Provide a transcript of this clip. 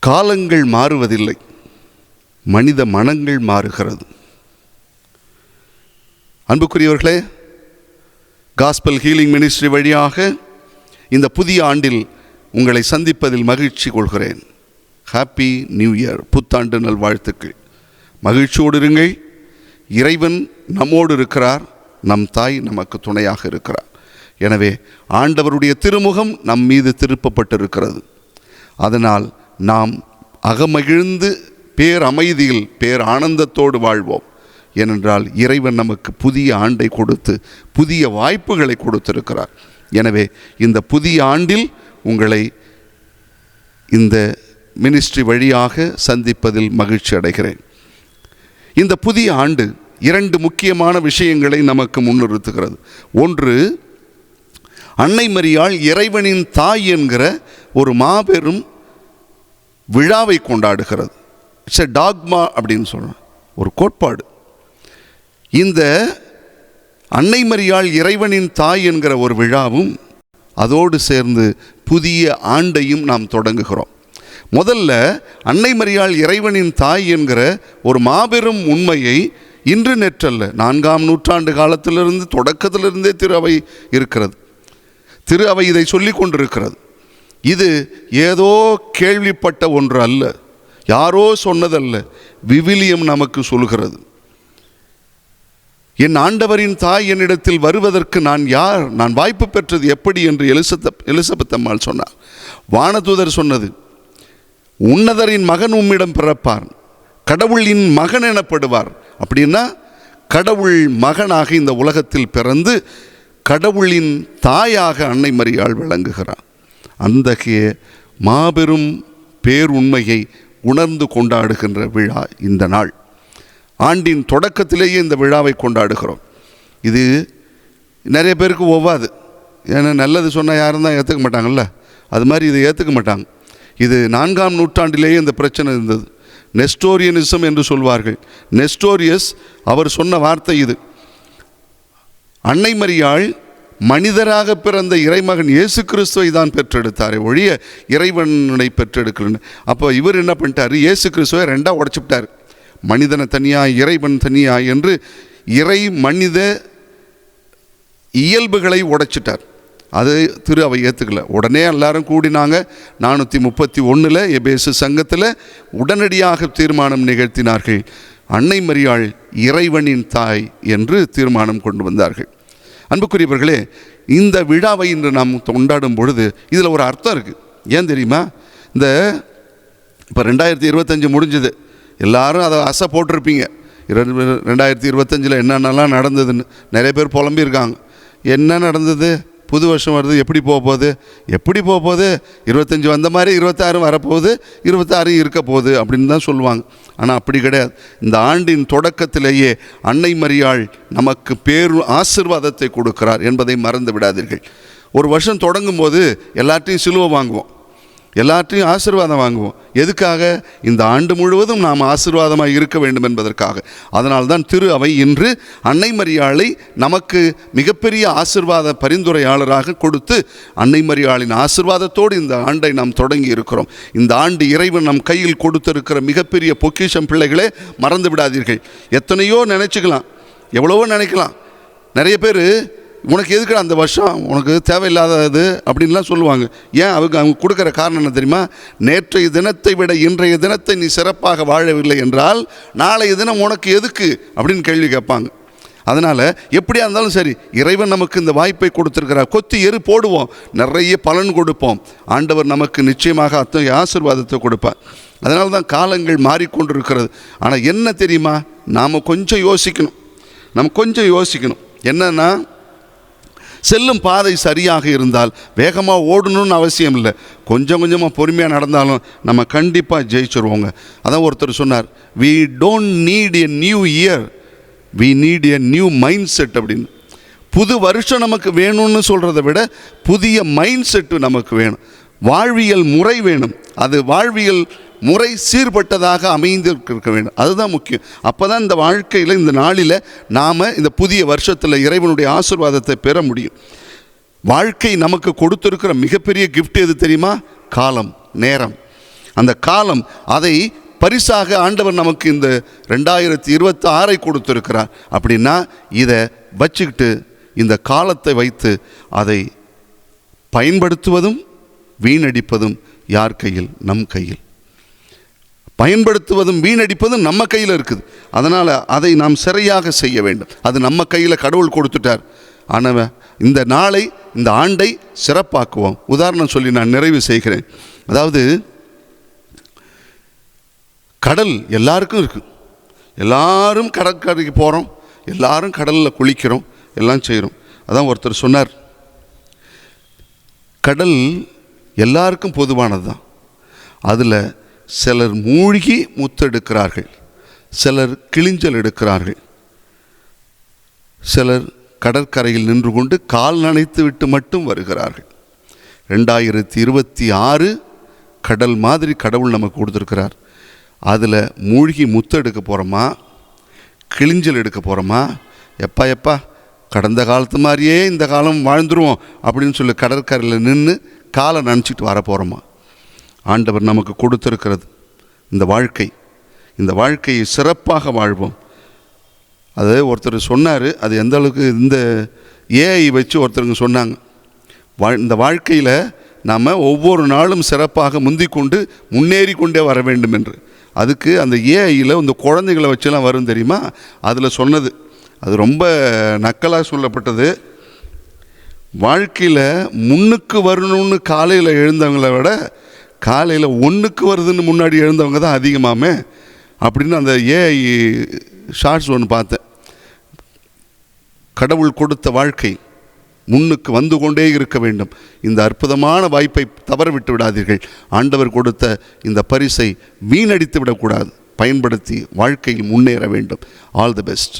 காலங்கள் மாறுவதில்லை, மனித மனங்கள் மாறுகிறது. அன்புக்குரியவர்களே, காஸ்பல் ஹீலிங் மினிஸ்ட்ரி வழியாக இந்த புதிய ஆண்டில் உங்களை சந்திப்பதில் மகிழ்ச்சி கொள்கிறேன். ஹாப்பி நியூ இயர், புத்தாண்டு நல்வாழ்த்துக்கள். மகிழ்ச்சியோடு இருங்கள். இறைவன் நம்மோடு இருக்கிறார், நம் தாய் நமக்கு துணையாக இருக்கிறார். எனவே ஆண்டவருடைய திருமுகம் நம் மீது திருப்பப்பட்டிருக்கிறது. அதனால் நாம் அகமகிழ்ந்து பேரமைதியில் பேர் ஆனந்தத்தோடு வாழ்வோம். ஏனென்றால் இறைவன் நமக்கு புதிய ஆண்டை கொடுத்து புதிய வாய்ப்புகளை கொடுத்திருக்கிறார். எனவே இந்த புதிய ஆண்டில் உங்களை இந்த மினிஸ்ட்ரி வழியாக சந்திப்பதில் மகிழ்ச்சி அடைகிறேன். இந்த புதிய ஆண்டு 2 முக்கியமான விஷயங்களை நமக்கு முன்னிறுத்துகிறது. ஒன்று, அன்னை மரியாள் இறைவனின் தாய் என்கிற ஒரு மாபெரும் விழாவை கொண்டாடுகிறது. இட்ஸ் எ டாக்மா அப்படின்னு சொல்கிறேன், ஒரு கோட்பாடு. இந்த அன்னை மரியாள் இறைவனின் தாய் என்கிற ஒரு விழாவும் அதோடு சேர்ந்து புதிய ஆண்டையும் நாம் தொடங்குகிறோம். முதல்ல அன்னை மரியாள் இறைவனின் தாய் என்கிற ஒரு மாபெரும் உண்மையை இன்று நேற்றல்ல, 4ஆம் நூற்றாண்டு காலத்திலிருந்து தொடக்கத்திலிருந்தே திரு அவை இருக்கிறது. திரு அவை இதை சொல்லி கொண்டிருக்கிறது. இது ஏதோ கேள்விப்பட்ட ஒன்று அல்ல, யாரோ சொன்னதல்ல, விவிலியம் நமக்கு சொல்கிறது. என் ஆண்டவரின் தாய் என்னிடத்தில் வருவதற்கு நான் யார், நான் வாய்ப்பு பெற்றது எப்படி என்று எலிசபெத் அம்மாள் சொன்னார். வானதூதர் சொன்னது, உன்னதரின் மகன் உம்மிடம் பிறப்பார், கடவுளின் மகன் எனப்படுவார். அப்படின்னா கடவுள் மகனாக இந்த உலகத்தில் பிறந்து கடவுளின் தாயாக அன்னை மரியாள் விளங்குகிறார். அந்த மாபெரும் பேருண்மையை உணர்ந்து கொண்டாடுகின்ற விழா இந்த நாள். ஆண்டின் தொடக்கத்திலேயே இந்த விழாவை கொண்டாடுகிறோம். இது நிறைய பேருக்கு ஒவ்வாது. ஏன்னா நல்லது சொன்னால் யாரும் தான் ஏற்றுக்க மாட்டாங்கல்ல, அது மாதிரி இதை ஏற்றுக்க மாட்டாங்க. இது 4ஆம் நூற்றாண்டிலேயே இந்த பிரச்சனை இருந்தது. நெஸ்டோரியனிசம் என்று சொல்வார்கள். நெஸ்டோரியஸ் அவர் சொன்ன வார்த்தை இது. அன்னை மரியாள் மனிதராக பிறந்த இறைமகன் இயேசு கிறிஸ்துவை தான் பெற்றெடுத்தாரே ஒழிய இறைவனை பெற்றெடுக்கலன்னு. அப்போ இவர் என்ன பண்ணிட்டார், இயேசு கிறிஸ்துவை 2ஆக உடைச்சிவிட்டார். மனிதனை தனியாக இறைவன் தனியாக என்று இறை மனித இயல்புகளை உடைச்சிட்டார். அது திரு அவை ஏற்றுக்கல. உடனே எல்லாரும் கூடினாங்க. 431 எபேசு சங்கத்தில் உடனடியாக தீர்மானம் நிகழ்த்தினார்கள். அன்னை மரியாள் இறைவனின் தாய் என்று தீர்மானம் கொண்டு வந்தார்கள். அன்புக்குரியவர்களே, இந்த விழாவை இன்று நாம் கொண்டாடும் பொழுது இதில் ஒரு அர்த்தம் இருக்குது. ஏன் தெரியுமா? இந்த இப்போ 2025 முடிஞ்சது, எல்லாரும் அதை அசை போட்டிருப்பீங்க. 2025 என்னென்னலாம் நடந்ததுன்னு நிறைய பேர் புலம்பியிருக்காங்க. என்ன நடந்தது, புது வருஷம் வருது, எப்படி போக போகுது, 25 வந்த மாதிரி 26 வரப்போகுது, 26 இருக்க போகுது அப்படின்னு தான் சொல்லுவாங்க. ஆனால் அப்படி கிடையாது. இந்த ஆண்டின் தொடக்கத்திலேயே அன்னை மரியாள் நமக்கு ஆசீர்வாதத்தை கொடுக்கிறார் என்பதை மறந்து விடாதீர்கள். ஒரு வருஷம் தொடங்கும் போது எல்லாத்தையும் சிலுவை வாங்குவோம், எல்லாற்றையும் ஆசீர்வாதம் வாங்குவோம். எதுக்காக? இந்த ஆண்டு முழுவதும் நாம் ஆசீர்வாதமாக இருக்க வேண்டும் என்பதற்காக. அதனால்தான் திரு அவை இன்று அன்னை மரியாளை நமக்கு மிகப்பெரிய ஆசீர்வாத பரிந்துரையாளராக கொடுத்து அன்னை மரியாளின் ஆசீர்வாதத்தோடு இந்த ஆண்டை நாம் தொடங்கி இருக்கிறோம். இந்த ஆண்டு இறைவன் நம் கையில் கொடுத்திருக்கிற மிகப்பெரிய பொக்கிஷம். பிள்ளைகளே, மறந்து விடாதீர்கள். எத்தனையோ நினைச்சுக்கலாம், எவ்வளவோ நினைக்கலாம். நிறைய பேர் உனக்கு எதுக்கு அந்த வருஷம், உனக்கு தேவையில்லாதது அப்படின்லாம் சொல்லுவாங்க. ஏன்? அவங்க கொடுக்குற காரணம் என்ன தெரியுமா? நேற்றைய தினத்தை விட இன்றைய தினத்தை நீ சிறப்பாக வாழவில்லை என்றால் நாளைய தினம் உனக்கு எதுக்கு அப்படின்னு கேள்வி கேட்பாங்க. அதனால் எப்படியா இருந்தாலும் சரி, இறைவன் நமக்கு இந்த வாய்ப்பை கொடுத்துருக்கிறார். கொத்தி எரு போடுவோம், நிறைய பலன் கொடுப்போம். ஆண்டவர் நமக்கு நிச்சயமாக அத்தகைய ஆசீர்வாதத்தை கொடுப்பார். அதனால தான் காலங்கள் மாறிக்கொண்டிருக்கிறது. ஆனால் என்ன தெரியுமா, நாம் கொஞ்சம் யோசிக்கணும். என்னன்னா, செல்லும் பாதை சரியாக இருந்தால் வேகமாக ஓடணும்னு அவசியம் இல்லை. கொஞ்சம் கொஞ்சமாக பொறுமையாக நடந்தாலும் நம்ம கண்டிப்பாக ஜெயிச்சிருவோங்க. அதான் ஒருத்தர் சொன்னார், we don't need a new year, we need a new mindset அப்படின்னு. புது வருஷம் நமக்கு வேணும்னு சொல்கிறத விட புதிய மைண்ட் செட்டு நமக்கு வேணும், வாழ்வியல் முறை வேணும். அது வாழ்வியல் முறை சீர்பட்டதாக அமைந்திருக்க வேண்டும். அதுதான் முக்கியம். அப்போ தான் இந்த வாழ்க்கையில், இந்த நாளில் நாம் இந்த புதிய வருஷத்தில் இறைவனுடைய ஆசீர்வாதத்தை பெற முடியும். வாழ்க்கை நமக்கு கொடுத்துருக்கிற மிகப்பெரிய கிஃப்ட் எது தெரியுமா? காலம், நேரம். அந்த காலம், அதை பரிசாக ஆண்டவர் நமக்கு இந்த 2026 கொடுத்திருக்கிறார். அப்படின்னா இதை வச்சுக்கிட்டு இந்த காலத்தை வைத்து அதை பயன்படுத்துவதும் வீணடிப்பதும் யார் கையில்? நம் கையில். பயன்படுத்துவதும் வீணடிப்பதும் நம்ம கையில் இருக்குது. அதனால் அதை நாம் சரியாக செய்ய வேண்டும். அது நம்ம கையில் கடவுள் கொடுத்துட்டார். ஆனால் இந்த நாளை, இந்த ஆண்டை சிறப்பாக்குவோம். உதாரணம் சொல்லி நான் நிறைவு செய்கிறேன். அதாவது கடல் எல்லாருக்கும் இருக்குது. எல்லாரும் கடற்கரைக்கு போகிறோம், எல்லாரும் கடலில் குளிக்கிறோம், எல்லாம் செய்கிறோம். அதான் ஒருத்தர் சொன்னார், கடல் எல்லாருக்கும் பொதுவானது தான். அதில் சிலர் மூழ்கி முத்தெடுக்கிறார்கள், சிலர் கிளிஞ்சல் எடுக்கிறார்கள், சிலர் கடற்கரையில் நின்று கொண்டு கால் நனைத்து விட்டு மட்டும் வருகிறார்கள். 2026 கடல் மாதிரி கடவுள் நமக்கு கொடுத்துருக்கிறார். அதில் மூழ்கி முத்தெடுக்க போகிறோமா, கிளிஞ்சல் எடுக்க போகிறோமா, எப்பா கடந்த காலத்து மாதிரியே இந்த காலம் வாழ்ந்துருவோம் அப்படின்னு சொல்லி கடற்கரையில் நின்று காலை நினச்சிட்டு வர போகிறோமா? ஆண்டவர் நமக்கு கொடுத்துருக்கிறது இந்த வாழ்க்கை. இந்த வாழ்க்கையை சிறப்பாக வாழ்வோம். அது ஒருத்தர் சொன்னார், அது எந்த அளவுக்கு இந்த ஏஐ வச்சு ஒருத்தருங்க சொன்னாங்க, இந்த வாழ்க்கையில் நாம் ஒவ்வொரு நாளும் சிறப்பாக முந்திக்கொண்டு முன்னேறி கொண்டே வர வேண்டும் என்று. அதுக்கு அந்த ஏஐயில் இந்த குழந்தைகளை வச்செல்லாம் வரும் தெரியுமா? அதில் சொன்னது அது ரொம்ப நக்கலாக சொல்லப்பட்டது. வாழ்க்கையில் முன்னுக்கு வரணும்னு காலையில் எழுந்தவங்களை விட காலையில் ஒன்றுக்கு வருதுன்னு முன்னாடி எழுந்தவங்க தான் அதிகமாமே அப்படின்னு அந்த ஏஐ ஷார்ட்ஸ் ஒன்று பார்த்தேன். கடவுள் கொடுத்த வாழ்க்கை முன்னுக்கு வந்து கொண்டே இருக்க வேண்டும். இந்த அற்புதமான வாய்ப்பை தவற விட்டு விடாதீர்கள். ஆண்டவர் கொடுத்த இந்த பரிசை வீணடித்து விடக்கூடாது. பயன்படுத்தி வாழ்க்கையில் முன்னேற வேண்டும். All the best.